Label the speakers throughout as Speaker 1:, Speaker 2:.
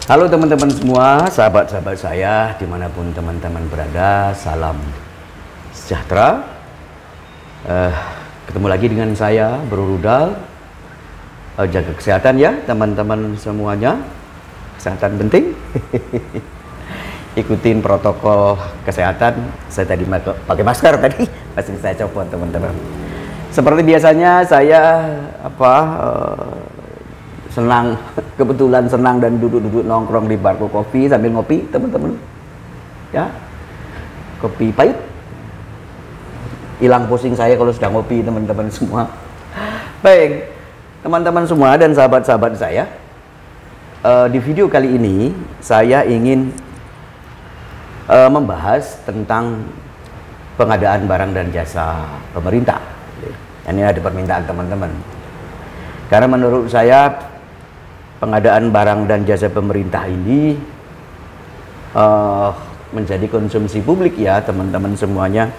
Speaker 1: Halo teman-teman semua, sahabat-sahabat saya dimanapun teman-teman berada, salam sejahtera. Ketemu lagi dengan saya, Bro Rudal. Jaga kesehatan ya teman-teman semuanya, kesehatan penting. Ikutin protokol kesehatan. Saya tadi pakai masker tadi, pasti saya copot teman-teman. Seperti biasanya saya kebetulan senang dan duduk-duduk nongkrong di bar kopi sambil ngopi teman-teman ya, kopi pahit, hilang pusing saya kalau sudah ngopi teman-teman semua. Baik teman-teman semua dan sahabat-sahabat saya, di video kali ini saya ingin membahas tentang pengadaan barang dan jasa pemerintah. Ini ada permintaan teman-teman, karena menurut saya pengadaan barang dan jasa pemerintah ini menjadi konsumsi publik ya teman-teman semuanya.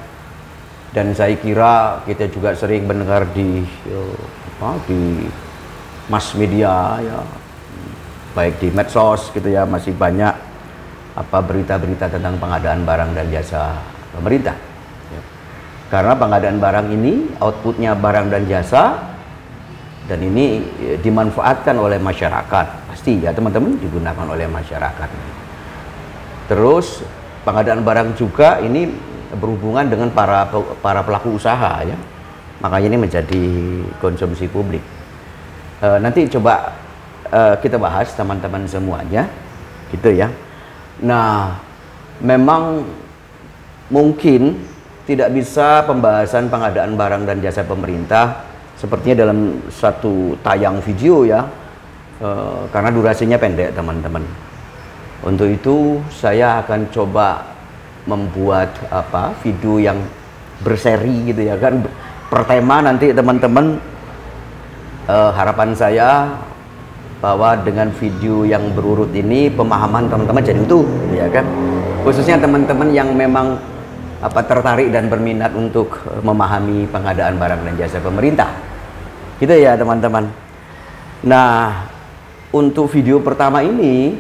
Speaker 1: Dan saya kira kita juga sering mendengar di mass media ya, baik di medsos gitu ya, masih banyak berita-berita tentang pengadaan barang dan jasa pemerintah ya. Karena pengadaan barang ini outputnya barang dan jasa, dan ini dimanfaatkan oleh masyarakat, pasti ya teman-teman, digunakan oleh masyarakat. Terus pengadaan barang juga ini berhubungan dengan para pelaku usaha ya, makanya ini menjadi konsumsi publik. Nanti coba kita bahas teman-teman semuanya gitu ya. Nah, memang mungkin tidak bisa pembahasan pengadaan barang dan jasa pemerintah sepertinya dalam satu tayang video ya, karena durasinya pendek teman-teman. Untuk itu saya akan coba membuat video yang berseri gitu ya kan, per tema nanti teman-teman. Harapan saya bahwa dengan video yang berurut ini pemahaman teman-teman jadi utuh ya kan, khususnya teman-teman yang memang tertarik dan berminat untuk memahami pengadaan barang dan jasa pemerintah gitu ya teman-teman. Nah, untuk video pertama ini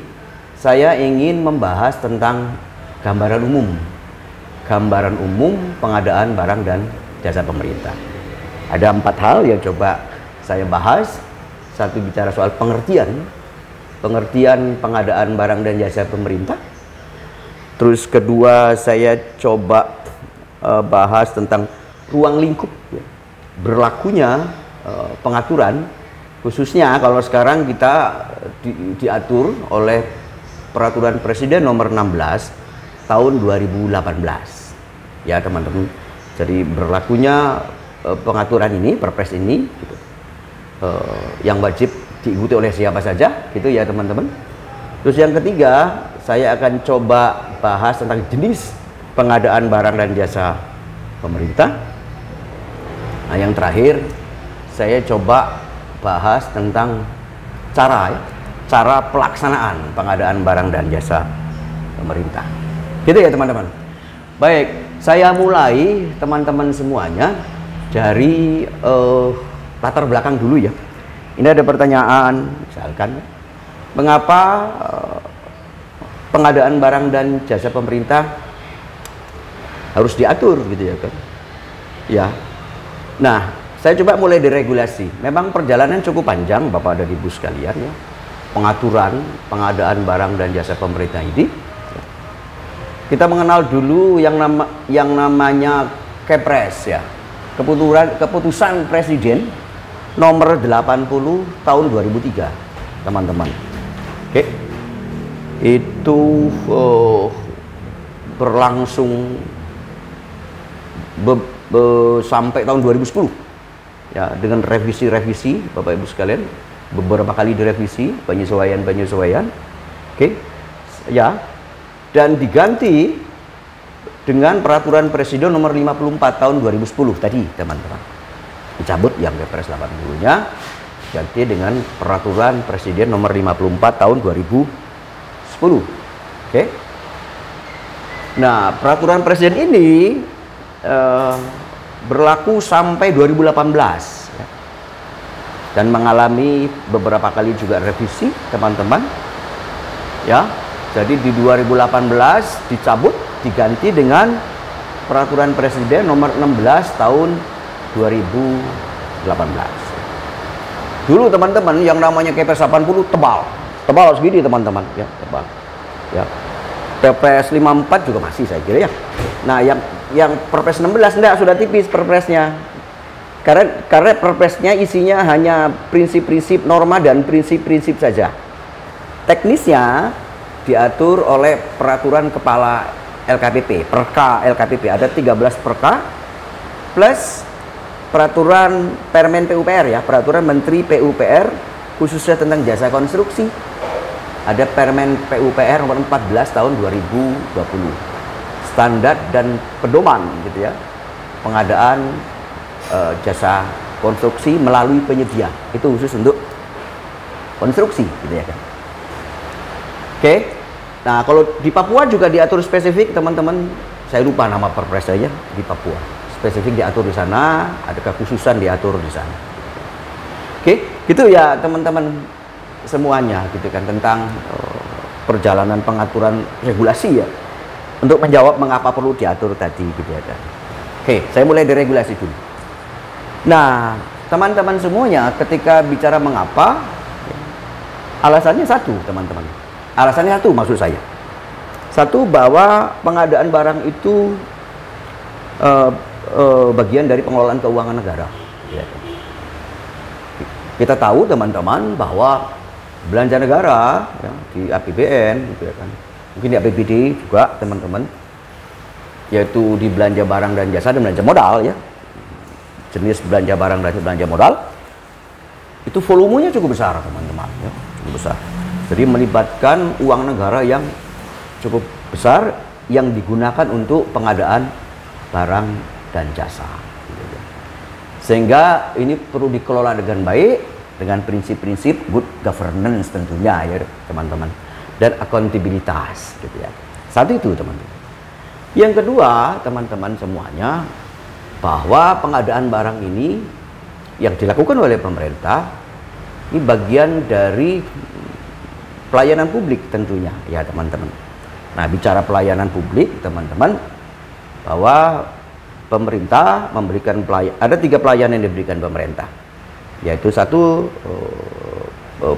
Speaker 1: saya ingin membahas tentang gambaran umum pengadaan barang dan jasa pemerintah. Ada 4 hal yang coba saya bahas. Satu, bicara soal pengertian pengadaan barang dan jasa pemerintah. Terus kedua, saya coba bahas tentang ruang lingkup ya, berlakunya pengaturan, khususnya kalau sekarang kita diatur oleh Peraturan Presiden Nomor 16 tahun 2018 ya teman-teman. Jadi berlakunya pengaturan ini, Perpres ini gitu, yang wajib diikuti oleh siapa saja gitu ya teman-teman. Terus yang ketiga, saya akan coba bahas tentang jenis pengadaan barang dan jasa pemerintah. Nah, yang terakhir saya coba bahas tentang cara pelaksanaan pengadaan barang dan jasa pemerintah gitu ya teman-teman. Baik, saya mulai teman-teman semuanya dari latar belakang dulu ya. Ini ada pertanyaan, misalkan mengapa pengadaan barang dan jasa pemerintah harus diatur gitu ya kan ya. Nah, saya coba mulai dari regulasi. Memang perjalanan cukup panjang Bapak dan Ibu sekalian ya, pengaturan pengadaan barang dan jasa pemerintah ini. Kita mengenal dulu yang namanya Kepres ya, keputusan Presiden nomor 80 tahun 2003 teman-teman. Oke, itu berlangsung sampai tahun 2010 ya, dengan revisi Bapak Ibu sekalian, beberapa kali direvisi, penyesuaian oke ya, dan diganti dengan Peraturan Presiden Nomor 54 tahun 2010 tadi teman-teman. Dicabut yang Kepres 80-nya, ganti dengan Peraturan Presiden Nomor 54 tahun 2010. Oke. Nah, Peraturan Presiden ini berlaku sampai 2018 ya, dan mengalami beberapa kali juga revisi teman-teman Ya. Jadi di 2018 dicabut, diganti dengan Peraturan Presiden nomor 16 tahun 2018. Dulu teman-teman yang namanya KPS 80 tebal segini teman-teman, ya tebal. Ya. PPS 54 juga masih saya kira ya. Nah, yang Perpres 16 enggak, sudah tipis perpresnya. Karena perpresnya isinya hanya prinsip-prinsip norma dan prinsip-prinsip saja. Teknisnya diatur oleh peraturan kepala LKPP, Perka LKPP. Ada 13 Perka plus peraturan Permen PUPR ya, peraturan Menteri PUPR khususnya tentang jasa konstruksi. Ada Permen PUPR nomor 14 tahun 2020. Standar dan pedoman gitu ya. Pengadaan jasa konstruksi melalui penyedia. Itu khusus untuk konstruksi gitu ya kan. Oke. Nah, kalau di Papua juga diatur spesifik teman-teman. Saya lupa nama perpres aja di Papua. Spesifik diatur di sana, ada kekhususan diatur di sana. Oke, gitu ya teman-teman semuanya gitu kan tentang perjalanan pengaturan regulasi ya. Untuk menjawab mengapa perlu diatur tadi gitu ya kan. Oke, saya mulai dari regulasi dulu. Nah, teman-teman semuanya ketika bicara mengapa, alasannya satu teman-teman. Alasannya satu maksud saya. Satu, bahwa pengadaan barang itu bagian dari pengelolaan keuangan negara. Ya. Kita tahu teman-teman bahwa belanja negara ya, di APBN, gitu ya kan. Mungkin di APBD juga teman-teman, yaitu di belanja barang dan jasa dan belanja modal ya. Jenis belanja barang dan belanja modal itu volumenya cukup besar teman-teman, ya, cukup besar. Jadi melibatkan uang negara yang cukup besar yang digunakan untuk pengadaan barang dan jasa. Sehingga ini perlu dikelola dengan baik dengan prinsip-prinsip good governance tentunya ya teman-teman, dan akuntabilitas gitu ya. Satu itu teman-teman. Yang kedua teman-teman semuanya, bahwa pengadaan barang ini yang dilakukan oleh pemerintah ini bagian dari pelayanan publik tentunya ya teman-teman. Nah, bicara pelayanan publik teman-teman, bahwa pemerintah memberikan ada 3 pelayanan yang diberikan pemerintah, yaitu satu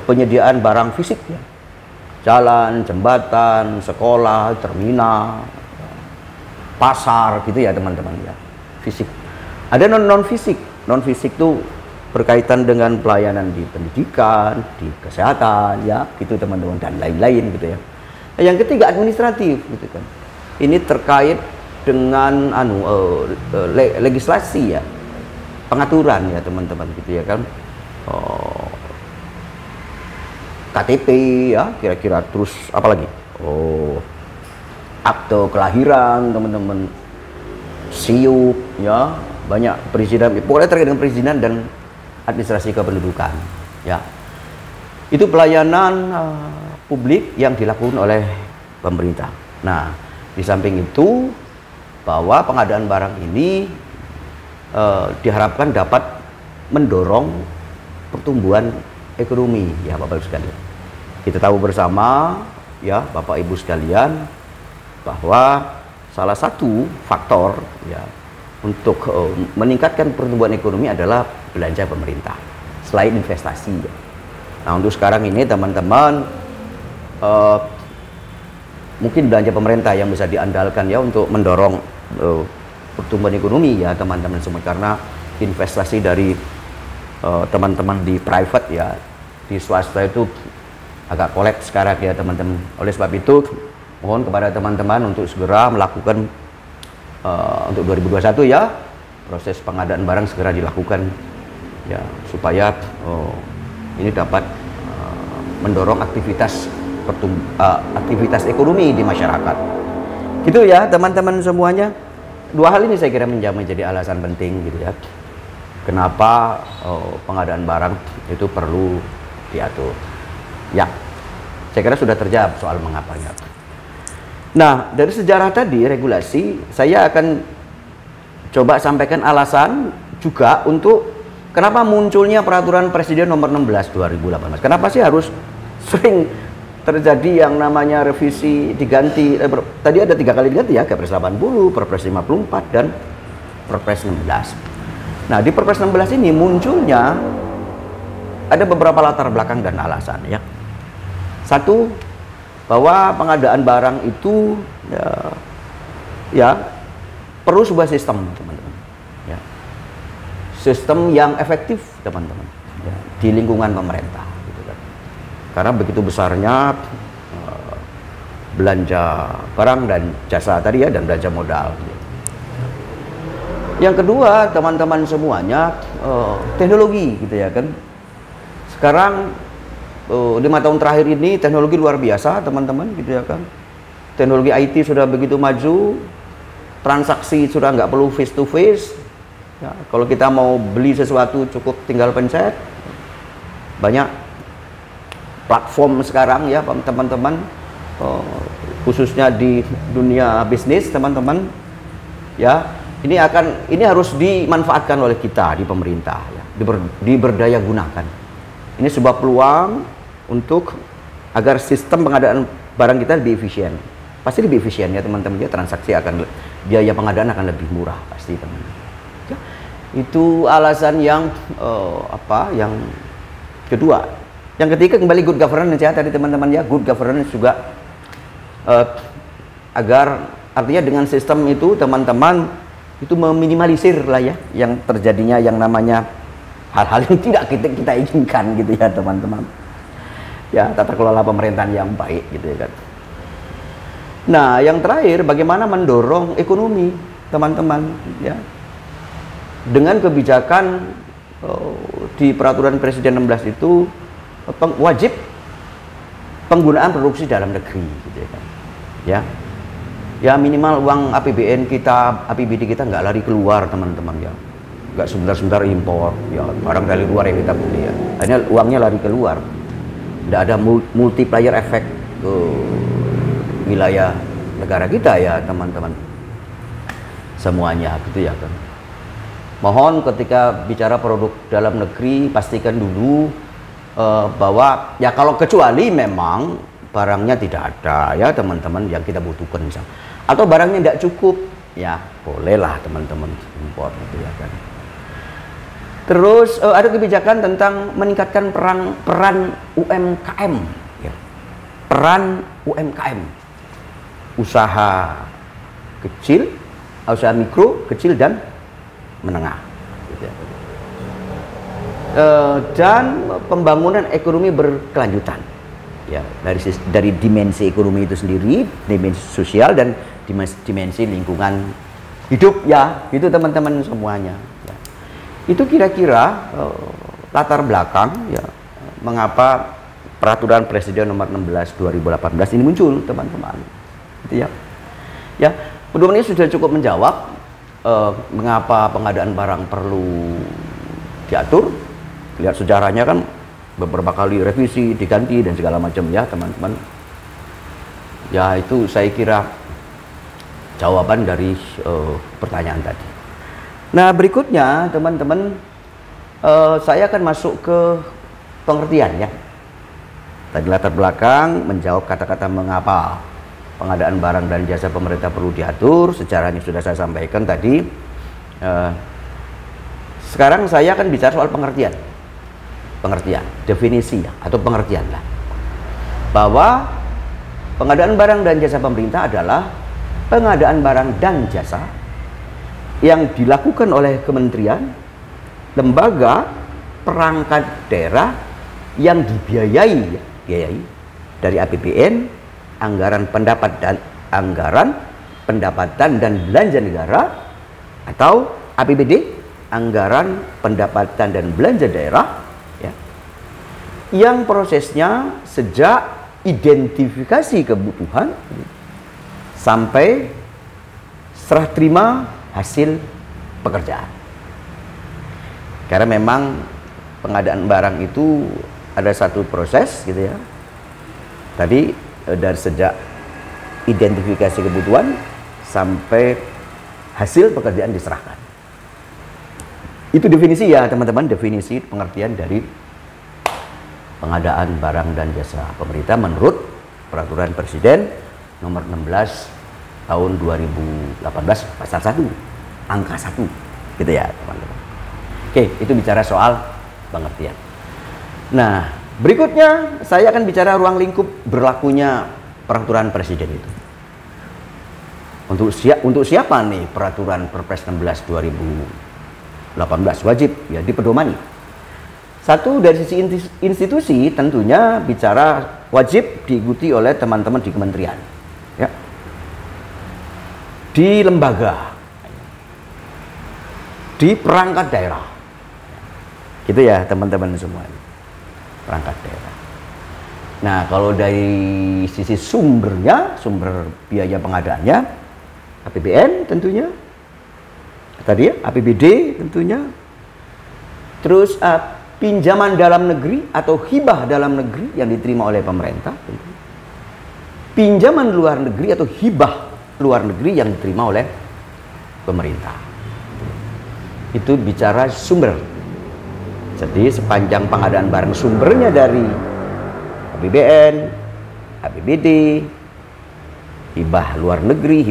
Speaker 1: penyediaan barang fisik ya. Jalan, jembatan, sekolah, terminal, pasar gitu ya teman-teman ya, fisik. Ada non fisik. Non fisik itu berkaitan dengan pelayanan di pendidikan, di kesehatan ya, gitu teman-teman, dan lain-lain gitu ya. Yang ketiga administratif gitu kan. Ini terkait dengan legislasi ya, pengaturan ya teman-teman gitu ya kan. KTP ya kira-kira, terus apa lagi? Akte kelahiran teman-teman, SIUP ya, banyak perizinan, pokoknya terkait dengan perizinan dan administrasi kependudukan ya. Itu pelayanan publik yang dilakukan oleh pemerintah. Nah, di samping itu, bahwa pengadaan barang ini diharapkan dapat mendorong pertumbuhan ekonomi ya Bapak Ibu sekalian. Kita tahu bersama ya Bapak Ibu sekalian, bahwa salah satu faktor ya untuk meningkatkan pertumbuhan ekonomi adalah belanja pemerintah selain investasi ya. Nah, untuk sekarang ini teman-teman, mungkin belanja pemerintah yang bisa diandalkan ya untuk mendorong pertumbuhan ekonomi ya teman-teman semua, karena investasi dari teman-teman di private ya, di swasta itu agak kolaps sekarang ya teman-teman. Oleh sebab itu mohon kepada teman-teman untuk segera melakukan untuk 2021 ya, proses pengadaan barang segera dilakukan ya, supaya ini dapat mendorong aktivitas ekonomi di masyarakat. Gitu ya teman-teman semuanya. 2 hal ini saya kira menjadi alasan penting gitu ya, kenapa pengadaan barang itu perlu diatur. Ya, saya kira sudah terjawab soal mengapanya. Nah, dari sejarah tadi regulasi, saya akan coba sampaikan alasan juga untuk kenapa munculnya Peraturan Presiden nomor 16 2018. Kenapa sih harus sering terjadi yang namanya revisi diganti, tadi ada 3 kali diganti ya, Kepres 80, Perpres 54 dan Perpres 16. Nah, di Perpres 16 ini munculnya ada beberapa latar belakang dan alasan ya. Satu, bahwa pengadaan barang itu ya perlu sebuah sistem, teman-teman. Ya. Sistem yang efektif, teman-teman, ya, di lingkungan pemerintah. Gitu kan. Karena begitu besarnya belanja barang dan jasa tadi ya, dan belanja modal. Gitu. Yang kedua, teman-teman semuanya, teknologi, gitu ya kan. Sekarang 5 tahun terakhir ini teknologi luar biasa, teman-teman, gitu ya kan. Teknologi IT sudah begitu maju, transaksi sudah nggak perlu face to face. Ya, kalau kita mau beli sesuatu cukup tinggal pencet. Banyak platform sekarang ya, teman-teman, khususnya di dunia bisnis, teman-teman. Ya, ini harus dimanfaatkan oleh kita di pemerintah, ya, diberdaya gunakan. Ini sebuah peluang untuk agar sistem pengadaan barang kita lebih efisien. Pasti lebih efisien ya, teman-teman, ya, transaksi biaya pengadaan akan lebih murah pasti, teman-teman. Ya, itu alasan yang yang kedua. Yang ketiga, kembali good governance ya tadi, teman-teman, ya, good governance juga agar artinya dengan sistem itu, teman-teman, itu meminimalisir lah ya yang terjadinya yang namanya hal-hal yang tidak kita inginkan, gitu ya, teman-teman. Ya, tata kelola pemerintahan yang baik, gitu ya kan. Nah, yang terakhir, bagaimana mendorong ekonomi, teman-teman, ya, dengan kebijakan di peraturan Presiden 16 itu wajib penggunaan produksi dalam negeri, gitu ya kan. Ya, minimal uang APBD kita nggak lari keluar, teman-teman, ya, nggak sebentar-sebentar impor ya barang dari luar yang kita beli ya, hanya uangnya lari keluar, tidak ada multiplier effect ke wilayah negara kita ya, teman-teman, semuanya, gitu ya kan. Mohon ketika bicara produk dalam negeri, pastikan dulu bahwa ya, kalau kecuali memang barangnya tidak ada ya, teman-teman, yang kita butuhkan misalnya, atau barangnya tidak cukup ya, bolehlah, teman-teman, impor, gitu ya kan. Terus ada kebijakan tentang meningkatkan peran UMKM ya. Peran UMKM, usaha kecil, usaha mikro, kecil dan menengah, gitu ya. Dan pembangunan ekonomi berkelanjutan ya, dari dimensi ekonomi itu sendiri, dimensi sosial dan dimensi lingkungan hidup ya, itu, teman-teman semuanya ya. Itu kira-kira latar belakang ya, mengapa peraturan Presiden nomor 16 2018 ini muncul, teman-teman, gitu ya. Ya, mudah-mudahan ini sudah cukup menjawab mengapa pengadaan barang perlu diatur. Lihat sejarahnya kan, beberapa kali revisi, diganti dan segala macam ya, teman-teman. Ya, itu saya kira jawaban dari pertanyaan tadi. Nah, berikutnya, teman-teman, saya akan masuk ke pengertian ya. Tadi latar belakang, menjawab kata-kata mengapa pengadaan barang dan jasa pemerintah perlu diatur, sejarahnya sudah saya sampaikan tadi. Sekarang saya akan bicara soal pengertian, definisi ya, atau pengertian lah, bahwa pengadaan barang dan jasa pemerintah adalah pengadaan barang dan jasa yang dilakukan oleh kementerian, lembaga, perangkat daerah yang dibiayai dari APBN, anggaran pendapatan dan belanja negara, atau APBD, anggaran pendapatan dan belanja daerah ya, yang prosesnya sejak identifikasi kebutuhan sampai serah terima hasil pekerjaan. Karena memang pengadaan barang itu ada satu proses, gitu ya. Tadi dari sejak identifikasi kebutuhan sampai hasil pekerjaan diserahkan. Itu definisi ya, teman-teman, definisi pengertian dari pengadaan barang dan jasa pemerintah menurut Peraturan Presiden nomor 16 tahun 2018 pasal 1 angka 1 gitu ya teman-teman. Oke, itu bicara soal pengertian. Nah, berikutnya saya akan bicara ruang lingkup berlakunya peraturan presiden itu. Untuk siapa nih peraturan Perpres 16 2018 wajib ya dipedomani. Satu, dari sisi institusi tentunya bicara wajib diikuti oleh teman-teman di kementerian. Ya. Di lembaga, di perangkat daerah, gitu ya teman-teman semua, perangkat daerah. Nah, kalau dari sisi sumbernya, sumber biaya pengadaannya, APBN tentunya, tadi ya, APBD tentunya, terus pinjaman dalam negeri atau hibah dalam negeri yang diterima oleh pemerintah, tentunya. Pinjaman luar negeri atau hibah luar negeri yang diterima oleh pemerintah. Itu bicara sumber. Jadi sepanjang pengadaan barang sumbernya dari APBN, APBD, hibah luar negeri,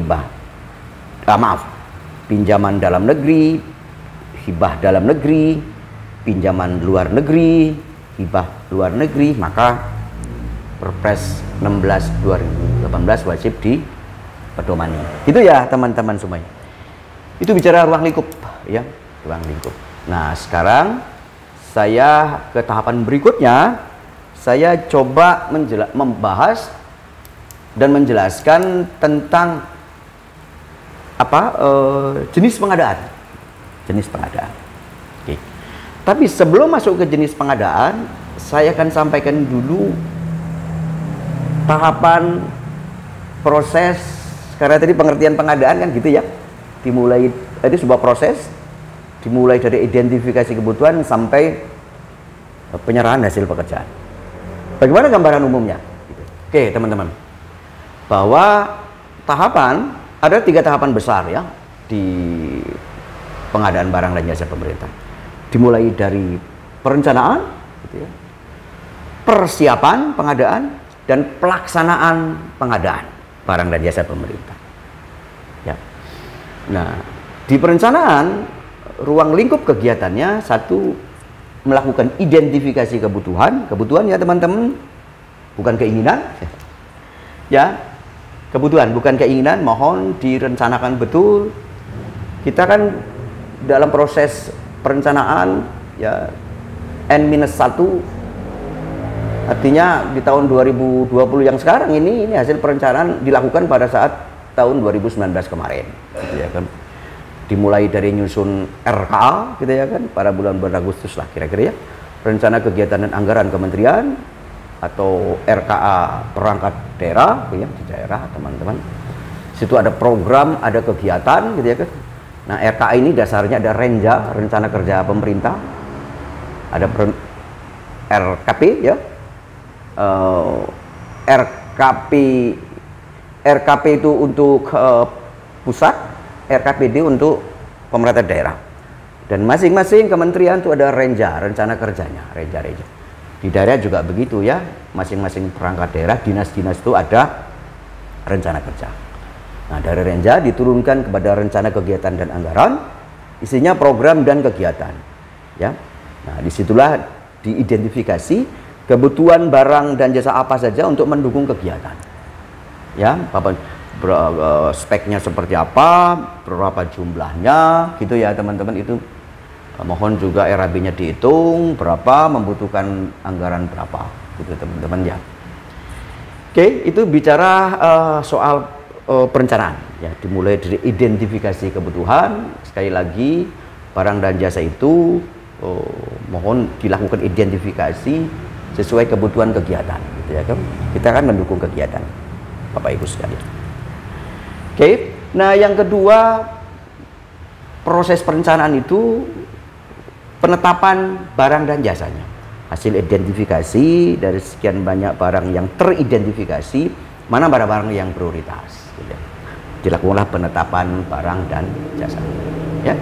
Speaker 1: pinjaman dalam negeri, hibah dalam negeri, pinjaman luar negeri, hibah luar negeri, maka Perpres 16 2018 wajib dipedomani. Itu ya teman-teman semuanya. Itu bicara ruang lingkup ya, ruang lingkup. Nah, sekarang saya ke tahapan berikutnya. Saya coba membahas dan menjelaskan tentang jenis pengadaan. Jenis pengadaan. Oke. Tapi sebelum masuk ke jenis pengadaan, saya akan sampaikan dulu tahapan proses, karena tadi pengertian pengadaan kan gitu ya. Dimulai tadi sebuah proses, dimulai dari identifikasi kebutuhan sampai penyerahan hasil pekerjaan. Bagaimana gambaran umumnya? Oke teman-teman, bahwa tahapan, ada 3 tahapan besar ya di pengadaan barang dan jasa pemerintah. Dimulai dari perencanaan, gitu ya, persiapan pengadaan, dan pelaksanaan pengadaan barang dan jasa pemerintah. Ya. Nah, di perencanaan, ruang lingkup kegiatannya satu, melakukan identifikasi kebutuhan ya teman-teman, bukan keinginan. Ya, kebutuhan bukan keinginan, mohon direncanakan betul. Kita kan dalam proses perencanaan ya N-1, artinya di tahun 2020 yang sekarang ini hasil perencanaan dilakukan pada saat tahun 2019 kemarin, gitu ya kan. Dimulai dari nyusun RKA, gitu ya kan, pada bulan-bulan Agustus lah kira-kira ya, rencana kegiatan dan anggaran kementerian atau RKA perangkat daerah, ya di daerah teman-teman. Situ ada program, ada kegiatan, gitu ya kan. Nah, RKA ini dasarnya ada renja, rencana kerja pemerintah, ada RKP ya. RKP itu untuk pusat, RKPD untuk pemerintah daerah. Dan masing-masing kementerian itu ada renja, rencana kerjanya, renja. Di daerah juga begitu ya, masing-masing perangkat daerah, dinas-dinas itu ada rencana kerja. Nah, dari renja diturunkan kepada rencana kegiatan dan anggaran, isinya program dan kegiatan. Ya, nah disitulah diidentifikasi kebutuhan barang dan jasa apa saja untuk mendukung kegiatan. Ya, speknya seperti apa, berapa jumlahnya, gitu ya teman-teman. Itu mohon juga RAB-nya dihitung, berapa, membutuhkan anggaran berapa, gitu teman-teman ya. Oke, itu bicara soal perencanaan. Ya, dimulai dari identifikasi kebutuhan. Sekali lagi, barang dan jasa itu mohon dilakukan identifikasi sesuai kebutuhan kegiatan, gitu ya kan. Kita akan mendukung kegiatan, Bapak Ibu sekalian. Oke, nah yang kedua, proses perencanaan itu penetapan barang dan jasanya. Hasil identifikasi dari sekian banyak barang yang teridentifikasi, mana barang-barang yang prioritas. Gitu ya. Dilakukanlah penetapan barang dan jasa. Ya.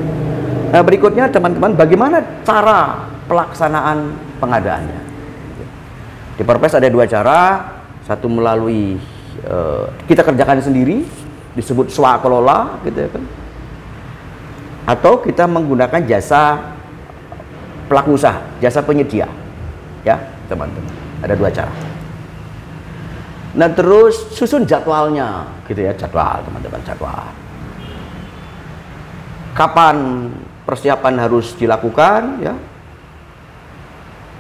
Speaker 1: Nah, berikutnya teman-teman, bagaimana cara pelaksanaan pengadaannya? Di Perpres ada 2 cara. satu melalui kita kerjakan sendiri, disebut swakelola gitu ya kan, atau kita menggunakan jasa pelaku usaha, jasa penyedia, ya teman-teman. Ada dua cara. Nah terus susun jadwalnya, gitu ya, jadwal teman-teman, jadwal. Kapan persiapan harus dilakukan, ya?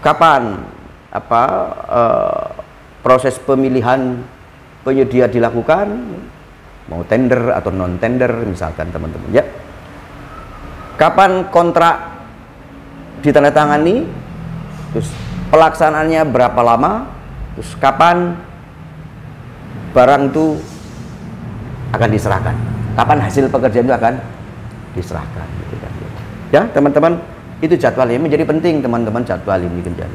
Speaker 1: Kapan proses pemilihan penyedia dilakukan, mau tender atau non tender misalkan teman-teman, ya. Kapan kontrak ditandatangani, terus pelaksanaannya berapa lama, terus kapan barang itu akan diserahkan, kapan hasil pekerjaan itu akan diserahkan, gitu kan. Ya teman-teman, itu jadwalnya menjadi penting teman-teman, jadwal ini kan.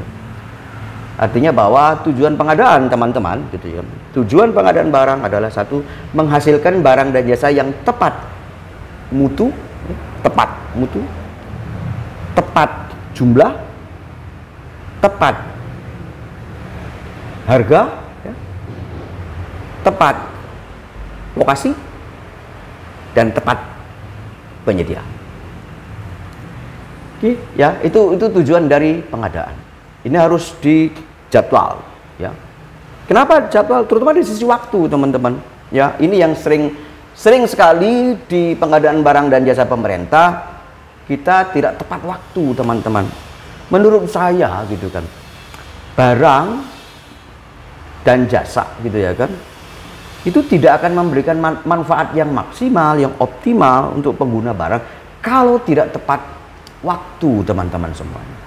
Speaker 1: Artinya bahwa tujuan pengadaan teman-teman, gitu ya, tujuan pengadaan barang adalah satu, menghasilkan barang dan jasa yang tepat mutu, tepat mutu, tepat jumlah, tepat harga, ya, tepat lokasi, dan tepat penyedia. Oke, ya, itu tujuan dari pengadaan. Ini harus dijadwal, ya. Kenapa jadwal? Terutama di sisi waktu, teman-teman. Ya, ini yang sering sekali di pengadaan barang dan jasa pemerintah kita tidak tepat waktu, teman-teman. Menurut saya, gitu kan, barang dan jasa, gitu ya kan, itu tidak akan memberikan manfaat yang maksimal, yang optimal untuk pengguna barang kalau tidak tepat waktu, teman-teman semuanya.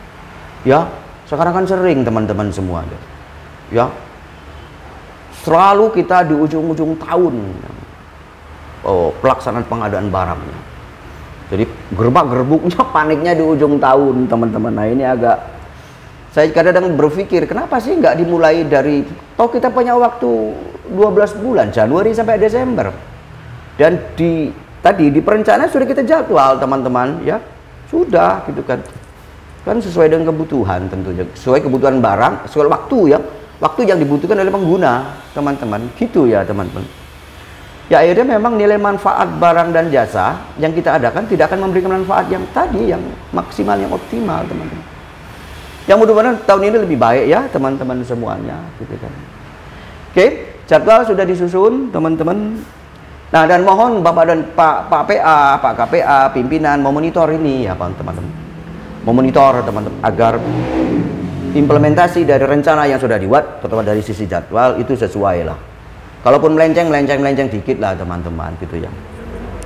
Speaker 1: Ya, sekarang kan sering teman-teman semua, ya, selalu kita di ujung-ujung tahun pelaksanaan pengadaan barangnya. Jadi gerbak-gerbuknya, paniknya di ujung tahun, teman-teman. Nah ini agak, saya kadang-kadang berpikir, kenapa sih nggak dimulai dari, kita punya waktu 12 bulan, Januari sampai Desember, dan tadi di perencanaan sudah kita jadwal, teman-teman, ya sudah, gitu kan sesuai dengan kebutuhan, tentunya sesuai kebutuhan barang, sesuai waktu yang dibutuhkan oleh pengguna, teman-teman, gitu ya teman-teman. Ya akhirnya memang nilai manfaat barang dan jasa yang kita adakan tidak akan memberikan manfaat yang tadi, yang maksimal, yang optimal, teman-teman. Yang mudah-mudahan tahun ini lebih baik ya teman-teman semuanya, gitu kan. Oke, jadwal sudah disusun, teman-teman. Nah, dan mohon Bapak dan Pak PA, Pak KPA, pimpinan memonitor ini ya, teman-teman. Memonitor, teman-teman, agar implementasi dari rencana yang sudah dibuat, terutama dari sisi jadwal, itu sesuai lah. Kalaupun melenceng dikit lah, teman-teman, gitu ya.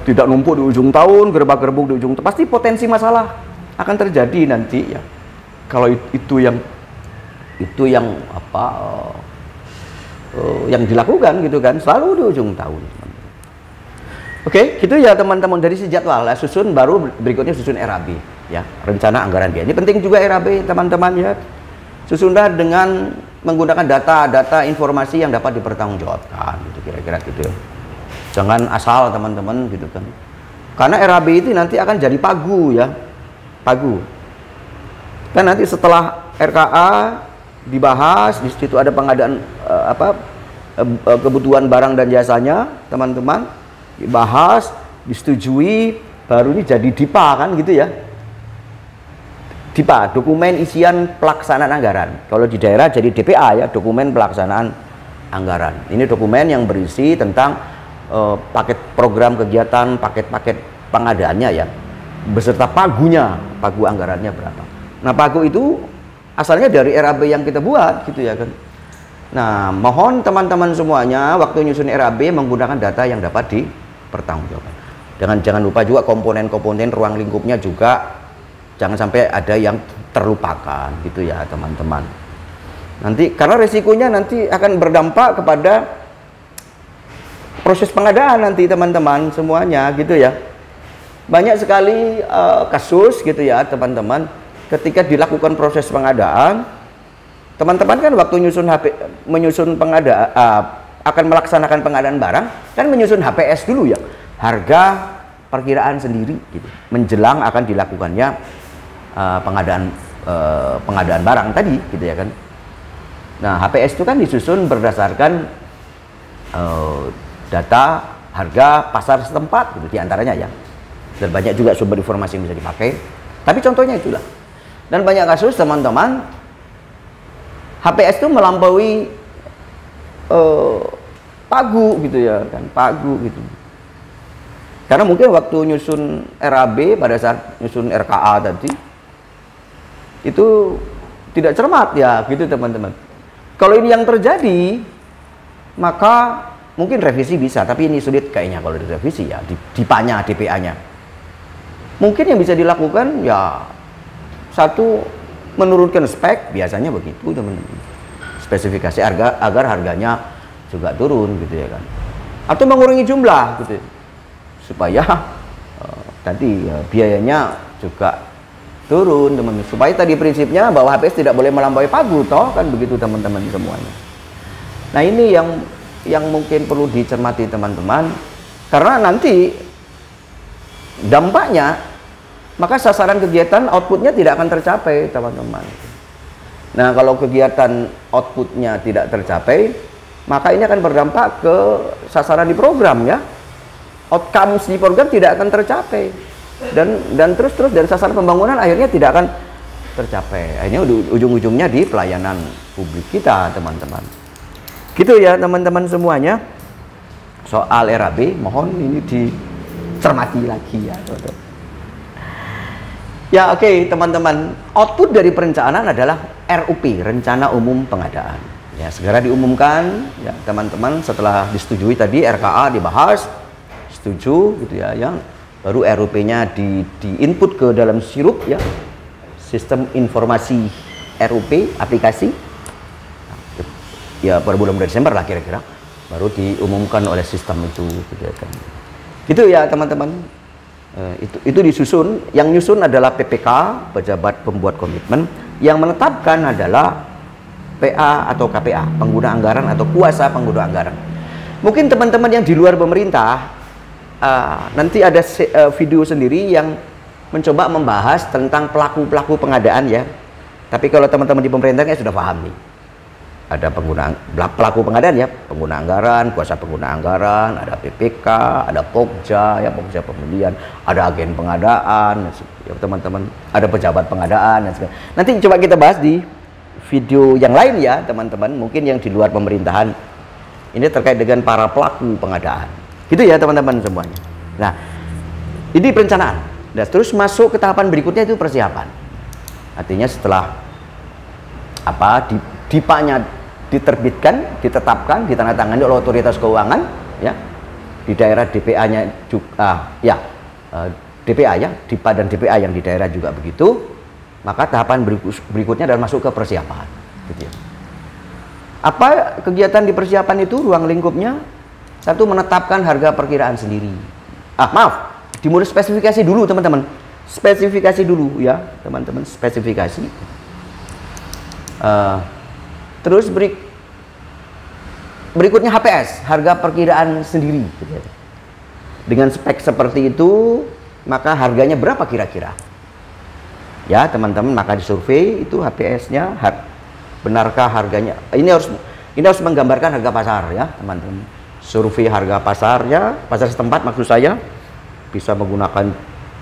Speaker 1: Tidak numpuk di ujung tahun, gerbak-gerbuk di ujung tahun, pasti potensi masalah akan terjadi nanti ya. Kalau itu yang yang dilakukan, gitu kan, selalu di ujung tahun. Oke, gitu ya teman-teman, dari si jadwal ya, susun, baru berikutnya susun RAB ya, rencana anggaran biaya. Ini penting juga RAB, teman-teman ya. Susunlah dengan menggunakan data informasi yang dapat dipertanggungjawabkan, gitu kira-kira gitu ya. Jangan asal, teman-teman, gitu kan. Karena RAB itu nanti akan jadi pagu ya. Pagu. Kan nanti setelah RKA dibahas, di situ ada pengadaan kebutuhan barang dan jasanya, teman-teman, dibahas, disetujui, baru ini jadi DIPA kan, gitu ya. DIPA, dokumen isian pelaksanaan anggaran. Kalau di daerah jadi DPA ya, dokumen pelaksanaan anggaran. Ini dokumen yang berisi tentang paket program kegiatan, paket-paket pengadaannya ya, beserta pagunya, pagu anggarannya berapa. Nah, pagu itu asalnya dari RAB yang kita buat, gitu ya kan. Nah, mohon teman-teman semuanya waktu nyusun RAB menggunakan data yang dapat dipertanggungjawabkan. Jangan lupa juga komponen-komponen ruang lingkupnya juga jangan sampai ada yang terlupakan, gitu ya teman-teman. Nanti karena resikonya nanti akan berdampak kepada proses pengadaan nanti, teman-teman semuanya, gitu ya. Banyak sekali kasus, gitu ya teman-teman, ketika dilakukan proses pengadaan, teman-teman kan waktu menyusun pengadaan, akan melaksanakan pengadaan barang, kan menyusun HPS dulu ya, harga perkiraan sendiri, gitu, menjelang akan dilakukannya pengadaan barang tadi, gitu ya kan. Nah, HPS itu kan disusun berdasarkan data harga pasar setempat, gitu diantaranya ya. Dan banyak juga sumber informasi yang bisa dipakai. Tapi contohnya itulah. Dan banyak kasus teman-teman, HPS itu melampaui pagu gitu ya kan, pagu gitu. Karena mungkin waktu nyusun RAB pada saat nyusun RKA tadi itu tidak cermat ya gitu teman-teman. Kalau ini yang terjadi, maka mungkin revisi bisa, tapi ini sulit kayaknya kalau direvisi ya, DIPA-nya, DPA-nya. Mungkin yang bisa dilakukan ya satu, menurunkan spek, biasanya begitu teman-teman. Spesifikasi agar harganya juga turun gitu ya kan. Atau mengurangi jumlah gitu. Supaya tadi ya, biayanya juga turun teman-teman. Supaya tadi prinsipnya bahwa HPS tidak boleh melampaui pagu toh kan begitu teman-teman semuanya. Nah, ini yang mungkin perlu dicermati teman-teman, karena nanti dampaknya maka sasaran kegiatan outputnya tidak akan tercapai teman-teman. Nah, kalau kegiatan outputnya tidak tercapai, maka ini akan berdampak ke sasaran di program ya. Outcomes di program tidak akan tercapai, dan terus dan sasaran pembangunan akhirnya tidak akan tercapai. Akhirnya ujung-ujungnya di pelayanan publik kita teman-teman. Gitu ya teman-teman semuanya. Soal RAB mohon ini dicermati lagi ya teman-teman. Ya oke, teman-teman, output dari perencanaan adalah RUP, Rencana Umum Pengadaan. Ya, segera diumumkan ya teman-teman, setelah disetujui tadi RKA dibahas, setuju gitu ya, yang baru RUP-nya di input ke dalam sirup ya, sistem informasi RUP aplikasi. Ya pada bulan Desember lah kira-kira baru diumumkan oleh sistem itu gitu ya kan. Gitu ya teman-teman. Itu disusun, yang nyusun adalah PPK, pejabat pembuat komitmen, yang menetapkan adalah PA atau KPA, pengguna anggaran atau kuasa pengguna anggaran. Mungkin teman-teman yang di luar pemerintah nanti ada video sendiri yang mencoba membahas tentang pelaku-pelaku pengadaan ya. Tapi kalau teman-teman di pemerintahnya sudah paham nih. Ada pelaku pengadaan ya, pengguna anggaran, kuasa pengguna anggaran, ada PPK, ada Pokja ya, Pokja pembelian, ada agen pengadaan ya teman-teman, ada pejabat pengadaan dan sebagainya. Nanti coba kita bahas di video yang lain ya teman-teman, mungkin yang di luar pemerintahan. Ini terkait dengan para pelaku pengadaan. Gitu ya teman-teman semuanya. Nah, ini perencanaan. Dan terus masuk ke tahapan berikutnya itu persiapan. Artinya setelah DIPA-nya diterbitkan, ditetapkan, ditandatangani oleh otoritas keuangan ya. Di daerah DPA-nya juga DPA ya, DIPA dan DPA yang di daerah juga begitu. Maka tahapan berikutnya adalah masuk ke persiapan gitu ya. Apa kegiatan di persiapan itu, ruang lingkupnya? Satu, menetapkan harga perkiraan sendiri. Dimulai spesifikasi dulu teman-teman. Spesifikasi dulu ya teman-teman, spesifikasi. Terus berikutnya HPS, harga perkiraan sendiri. Dengan spek seperti itu, maka harganya berapa kira-kira? Ya teman-teman, maka disurvei itu HPS-nya, benarkah harganya? Ini harus menggambarkan harga pasar ya teman-teman. Survei harga pasarnya, pasar setempat maksud saya, bisa menggunakan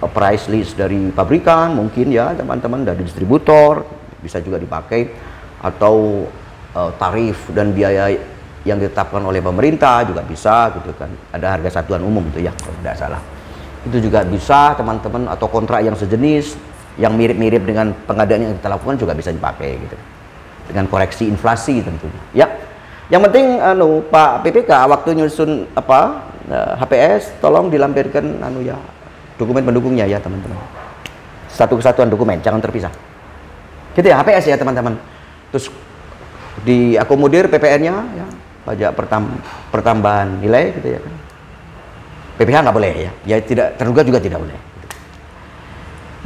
Speaker 1: price list dari pabrikan mungkin ya teman-teman, dari distributor bisa juga dipakai, atau tarif dan biaya yang ditetapkan oleh pemerintah juga bisa gitu kan. Ada harga satuan umum itu ya kalau tidak salah. Itu juga bisa teman-teman, atau kontrak yang sejenis yang mirip-mirip dengan pengadaan yang kita lakukan juga bisa dipakai gitu. Dengan koreksi inflasi tentunya. Ya. Yang penting Pak PPK waktu nyusun HPS tolong dilampirkan dokumen pendukungnya ya teman-teman. Satu kesatuan dokumen, jangan terpisah. Gitu ya HPS ya teman-teman. Terus diakomodir PPN-nya ya, pajak pertambahan nilai gitu ya kan. PPH nggak boleh ya. Ya tidak terduga juga tidak boleh.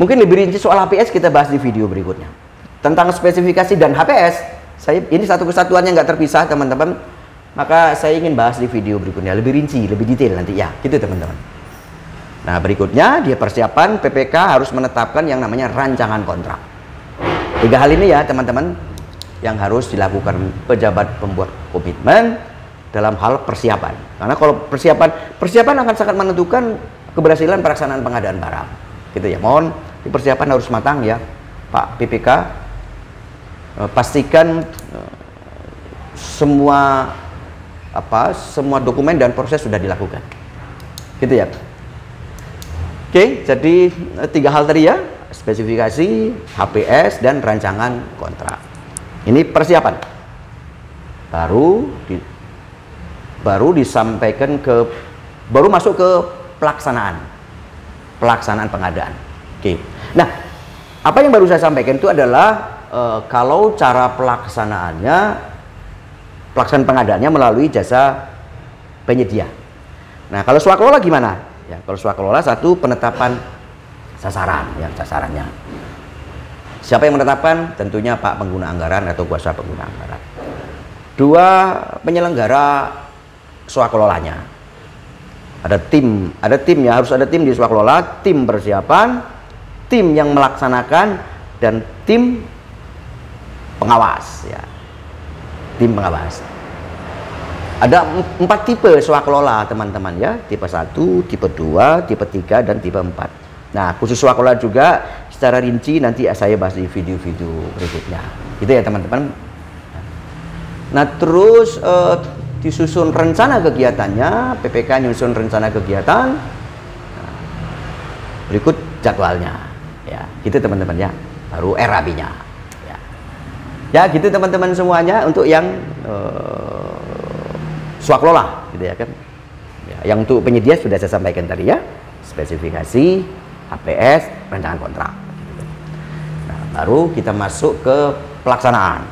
Speaker 1: Mungkin lebih rinci soal HPS kita bahas di video berikutnya. Tentang spesifikasi dan HPS, ini satu kesatuan yang nggak terpisah teman-teman. Maka saya ingin bahas di video berikutnya lebih rinci, lebih detail nanti ya, gitu teman-teman. Nah, berikutnya dia persiapan PPK harus menetapkan yang namanya rancangan kontrak. 3 hal ini ya teman-teman. yang harus dilakukan pejabat pembuat komitmen dalam hal persiapan. Karena kalau persiapan akan sangat menentukan keberhasilan pelaksanaan pengadaan barang. Gitu ya. Mohon persiapan harus matang ya, Pak PPK. Pastikan semua dokumen dan proses sudah dilakukan. Gitu ya. Oke, jadi 3 hal tadi ya, spesifikasi, HPS, dan rancangan kontrak. Ini persiapan. Baru disampaikan baru masuk ke pelaksanaan pengadaan. Oke. Nah, apa yang baru saya sampaikan itu adalah kalau cara pelaksanaan pengadaannya melalui jasa penyedia. Nah, kalau swakelola gimana? Ya, kalau swakelola satu, penetapan sasaran, ya, sasarannya. Siapa yang menetapkan? Tentunya Pak pengguna anggaran atau kuasa pengguna anggaran. 2, penyelenggara swakelolanya. Ada timnya, harus ada tim di swakelola, tim persiapan, tim yang melaksanakan, dan tim pengawas ya. Tim pengawas. Ada 4 tipe swakelola, teman-teman ya. Tipe 1, tipe 2, tipe 3, dan tipe 4. Nah, khusus swakelola juga secara rinci nanti saya bahas di video-video berikutnya. Gitu ya, teman-teman. Nah, terus disusun rencana kegiatannya, PPK nyusun rencana kegiatan. Nah, berikut jadwalnya. Ya, gitu teman-teman ya. Baru RAB-nya. Ya, gitu teman-teman semuanya untuk yang swakelola, gitu ya kan. Ya, yang untuk penyedia sudah saya sampaikan tadi ya, spesifikasi, HPS, rancangan kontrak. Nah, baru kita masuk ke pelaksanaan.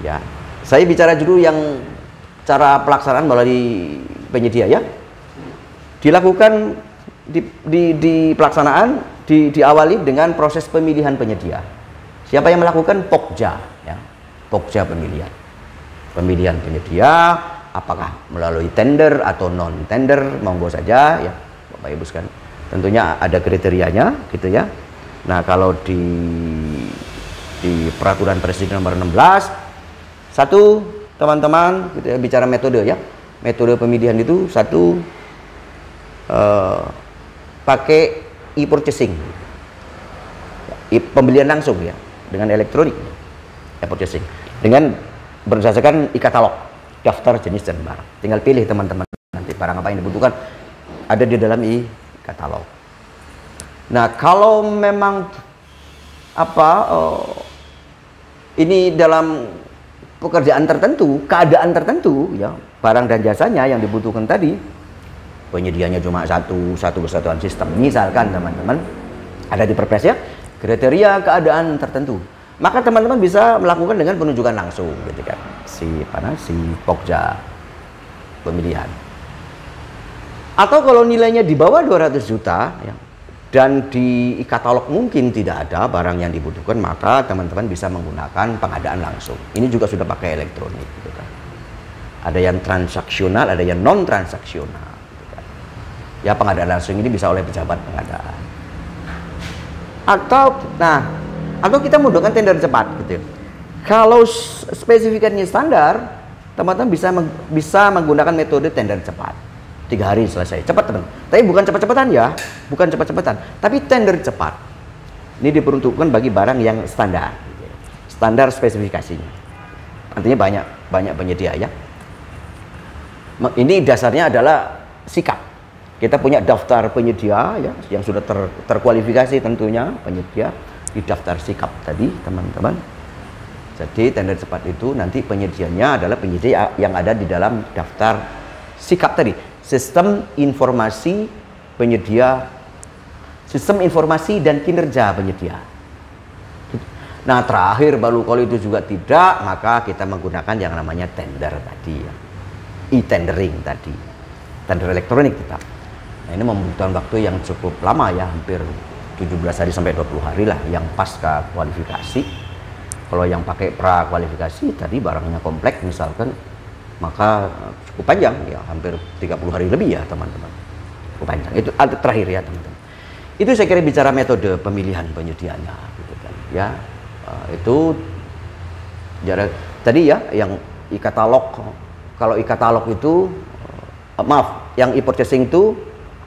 Speaker 1: Ya, saya bicara dulu yang cara pelaksanaan melalui penyedia ya. Dilakukan di pelaksanaan diawali dengan proses pemilihan penyedia. Siapa yang melakukan? Pokja ya. Pokja pemilihan penyedia, apakah melalui tender atau non tender, monggo saja ya Bapak Ibu sekalian. Tentunya ada kriterianya gitu ya. Nah, kalau di peraturan Presiden nomor 16 satu, teman-teman kita bicara metode ya. Metode pemilihan itu satu, pakai e-purchasing, pembelian langsung ya, dengan elektronik, e-purchasing, dengan berdasarkan e-katalog, daftar jenis dan barang. Tinggal pilih teman-teman nanti barang apa yang dibutuhkan ada di dalam e-katalog. Nah, kalau memang ini dalam pekerjaan tertentu, keadaan tertentu ya, barang dan jasanya yang dibutuhkan tadi, penyediaannya cuma satu kesatuan sistem. Misalkan teman-teman ada di Perpres ya, kriteria keadaan tertentu, maka teman-teman bisa melakukan dengan penunjukan langsung gitu kan, si Pokja pemilihan. Atau kalau nilainya di bawah 200 juta ya, dan di e-katalog mungkin tidak ada barang yang dibutuhkan, maka teman-teman bisa menggunakan pengadaan langsung. Ini juga sudah pakai elektronik gitu kan. Ada yang transaksional, ada yang non transaksional gitu kan. Ya, pengadaan langsung ini bisa oleh pejabat pengadaan. Atau kita menggunakan tender cepat gitu ya. Kalau spesifikasinya standar, teman-teman bisa menggunakan metode tender cepat. 3 hari selesai, cepat teman. Tapi bukan cepat-cepatan ya, bukan cepat-cepatan, tapi tender cepat. Ini diperuntukkan bagi barang yang standar, standar spesifikasinya. Artinya banyak penyedia ya. Ini dasarnya adalah sikap. Kita punya daftar penyedia ya, yang sudah terkualifikasi tentunya penyedia di daftar sikap tadi teman-teman. Jadi tender cepat itu nanti penyedianya adalah penyedia yang ada di dalam daftar sikap tadi. Sistem informasi penyedia, sistem informasi dan kinerja penyedia. Nah, terakhir baru kalau itu juga tidak, maka kita menggunakan yang namanya tender tadi ya. E-tendering tadi, tender elektronik kita. Nah, ini membutuhkan waktu yang cukup lama ya, hampir 17 hari sampai 20 hari lah yang pasca kualifikasi. Kalau yang pakai pra kualifikasi tadi barangnya kompleks misalkan, maka cukup panjang ya, hampir 30 hari lebih ya teman-teman. Cukup panjang. Itu terakhir ya teman-teman. Itu saya kira bicara metode pemilihan penyediaannya gitu kan ya. Itu Tadi ya yang e-katalog, kalau e-katalog itu maaf, yang e-purchasing itu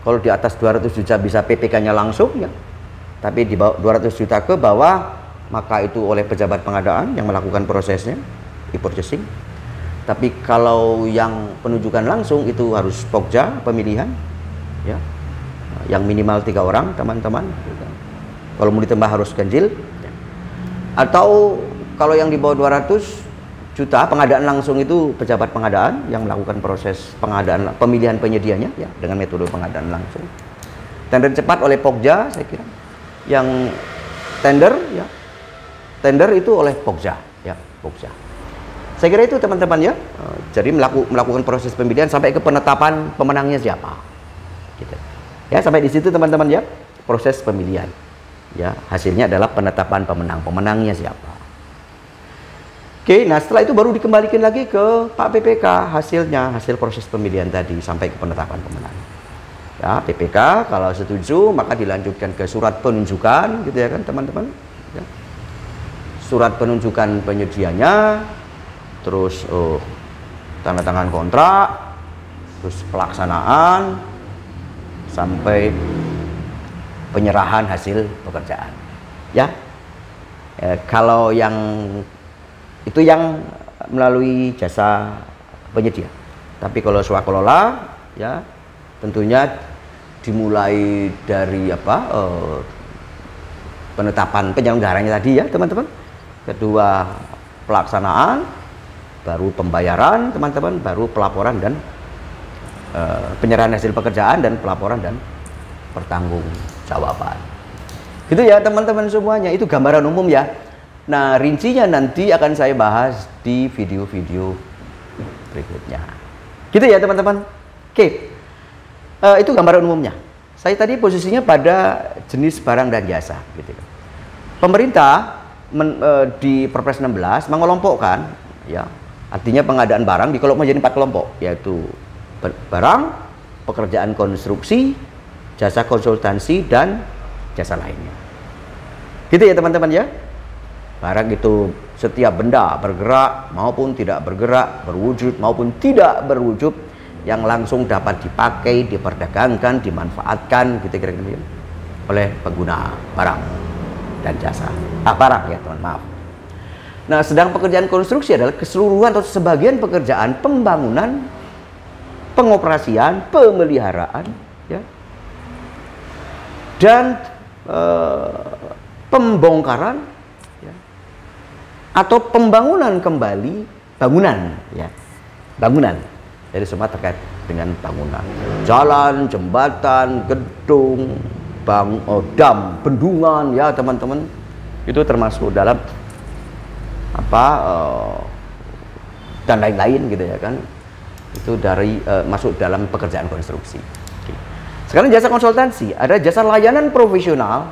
Speaker 1: kalau di atas 200 juta bisa PPK-nya langsung ya. Tapi di bawah 200 juta ke bawah maka itu oleh pejabat pengadaan yang melakukan prosesnya e-purchasing. Tapi kalau yang penunjukan langsung itu harus Pokja pemilihan ya. Yang minimal 3 orang teman-teman. Kalau mau ditambah harus ganjil. Atau kalau yang di bawah 200 juta pengadaan langsung itu pejabat pengadaan yang melakukan proses pengadaan pemilihan penyedianya ya dengan metode pengadaan langsung. Tender cepat oleh Pokja saya kira. Yang tender ya. Tender itu oleh Pokja ya, Pokja. Saya kira itu teman-teman ya. Jadi melakukan proses pemilihan sampai ke penetapan pemenangnya siapa. Gitu. Ya, sampai di situ teman-teman ya. Proses pemilihan. Ya, hasilnya adalah penetapan pemenang. Pemenangnya siapa. Oke, nah setelah itu baru dikembalikan lagi ke Pak PPK hasilnya, hasil proses pemilihan tadi sampai ke penetapan pemenang. Ya, PPK kalau setuju maka dilanjutkan ke surat penunjukan gitu ya kan teman-teman. Ya. Surat penunjukan penyedianya, terus tanda tangan kontrak, terus pelaksanaan sampai penyerahan hasil pekerjaan. Ya, kalau yang itu yang melalui jasa penyedia. Tapi kalau swakelola ya tentunya dimulai dari penetapan penyelenggaranya tadi ya teman-teman. Kedua pelaksanaan, baru pembayaran teman-teman, baru pelaporan dan penyerahan hasil pekerjaan dan pelaporan dan pertanggungjawaban. Gitu ya teman-teman semuanya, itu gambaran umum ya. Nah, rincinya nanti akan saya bahas di video-video berikutnya. Gitu ya teman-teman. Oke, itu gambaran umumnya. Saya tadi posisinya pada jenis barang dan jasa. Gitu. Pemerintah di Perpres 16 mengelompokkan, ya, artinya pengadaan barang dikelompok menjadi 4 kelompok, yaitu barang, pekerjaan konstruksi, jasa konsultansi, dan jasa lainnya. Gitu ya teman-teman ya. Barang itu setiap benda bergerak maupun tidak bergerak, berwujud maupun tidak berwujud yang langsung dapat dipakai, diperdagangkan, dimanfaatkan gitu kira-kira oleh pengguna barang dan jasa. Barang ya teman, maaf. Nah, sedang pekerjaan konstruksi adalah keseluruhan atau sebagian pekerjaan pembangunan, pengoperasian, pemeliharaan ya. Dan pembongkaran atau pembangunan kembali bangunan ya, bangunan. Jadi semua terkait dengan bangunan, jalan, jembatan, gedung, dam, bendungan ya teman-teman, itu termasuk dalam dan lain-lain gitu ya kan, itu dari masuk dalam pekerjaan konstruksi. Oke. Sekarang jasa konsultansi ada jasa layanan profesional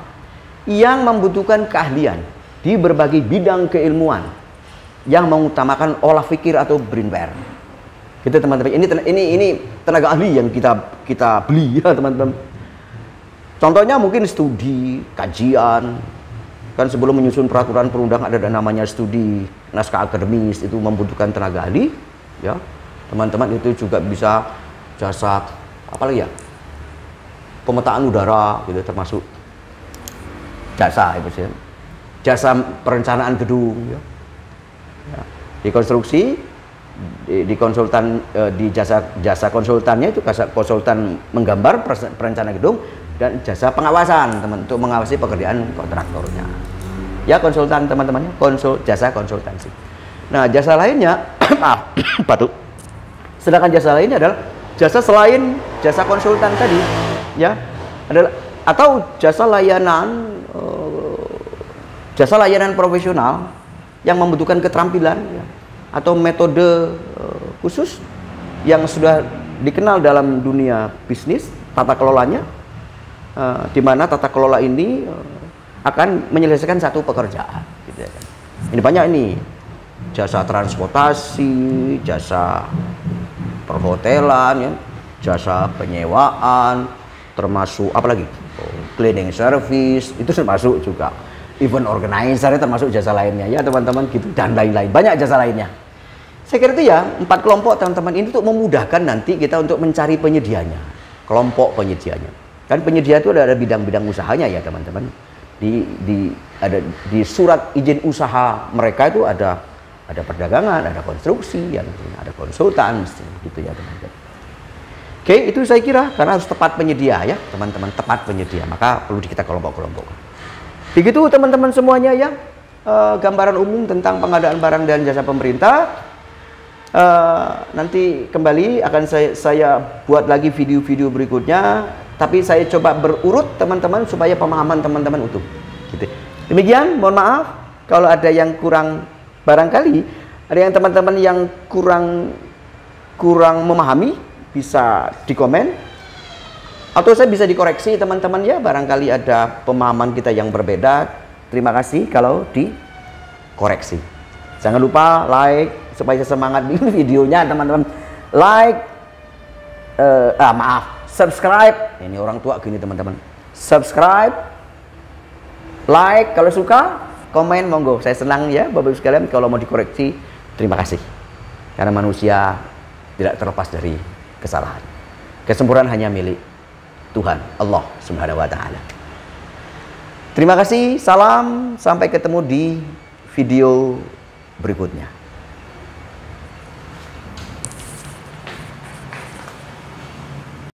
Speaker 1: yang membutuhkan keahlian di berbagai bidang keilmuan yang mengutamakan olah pikir atau brainware. Gitu teman-teman. Ini tenaga ahli yang kita beli ya teman-teman. Contohnya mungkin studi, kajian. Kan sebelum menyusun peraturan perundang ada namanya studi naskah akademis, itu membutuhkan tenaga ahli ya. Teman-teman itu juga bisa jasa apa lagi ya? Pemetaan udara gitu termasuk jasa itu sih. Jasa perencanaan gedung ya. Ya. Di konstruksi di konsultan di jasa konsultannya itu konsultan menggambar perencanaan gedung dan jasa pengawasan teman untuk mengawasi pekerjaan kontraktornya ya konsultan teman-temannya jasa konsultansi. Nah jasa lainnya sedangkan jasa lainnya adalah jasa selain jasa konsultan tadi ya adalah atau jasa layanan profesional yang membutuhkan keterampilan ya, atau metode khusus yang sudah dikenal dalam dunia bisnis tata kelolanya, di mana tata kelola ini akan menyelesaikan satu pekerjaan gitu ya. Ini banyak ini jasa transportasi, jasa perhotelan ya, jasa penyewaan, termasuk apalagi cleaning service itu termasuk juga. event organizer termasuk jasa lainnya ya teman-teman gitu, dan lain-lain, banyak jasa lainnya. Saya kira itu ya 4 kelompok teman-teman ini untuk memudahkan nanti kita untuk mencari penyedianya, kelompok penyedianya. Kan penyedia itu ada bidang-bidang usahanya ya teman-teman. Di surat izin usaha mereka itu ada perdagangan, ada konstruksi, ada konsultan gitu ya teman-teman. Oke, itu saya kira karena harus tepat penyedia ya teman-teman, tepat penyedia, maka perlu kita kelompok-kelompokkan. Begitu teman-teman semuanya ya, gambaran umum tentang pengadaan barang dan jasa pemerintah. Nanti kembali akan saya buat lagi video-video berikutnya, tapi saya coba berurut teman-teman supaya pemahaman teman-teman utuh gitu. Demikian, mohon maaf kalau ada yang kurang, barangkali ada yang teman-teman yang kurang memahami bisa dikomen, atau saya bisa dikoreksi teman-teman ya, barangkali ada pemahaman kita yang berbeda. Terima kasih kalau dikoreksi. Jangan lupa like supaya semangat di videonya teman-teman. Like, subscribe. Ini orang tua gini teman-teman. Subscribe, like kalau suka, komen monggo. Saya senang ya Bapak Ibu sekalian kalau mau dikoreksi. Terima kasih. Karena manusia tidak terlepas dari kesalahan. Kesempurnaan hanya milik Tuhan Allah Subhanahu wa taala. Terima kasih, salam, sampai ketemu di video berikutnya.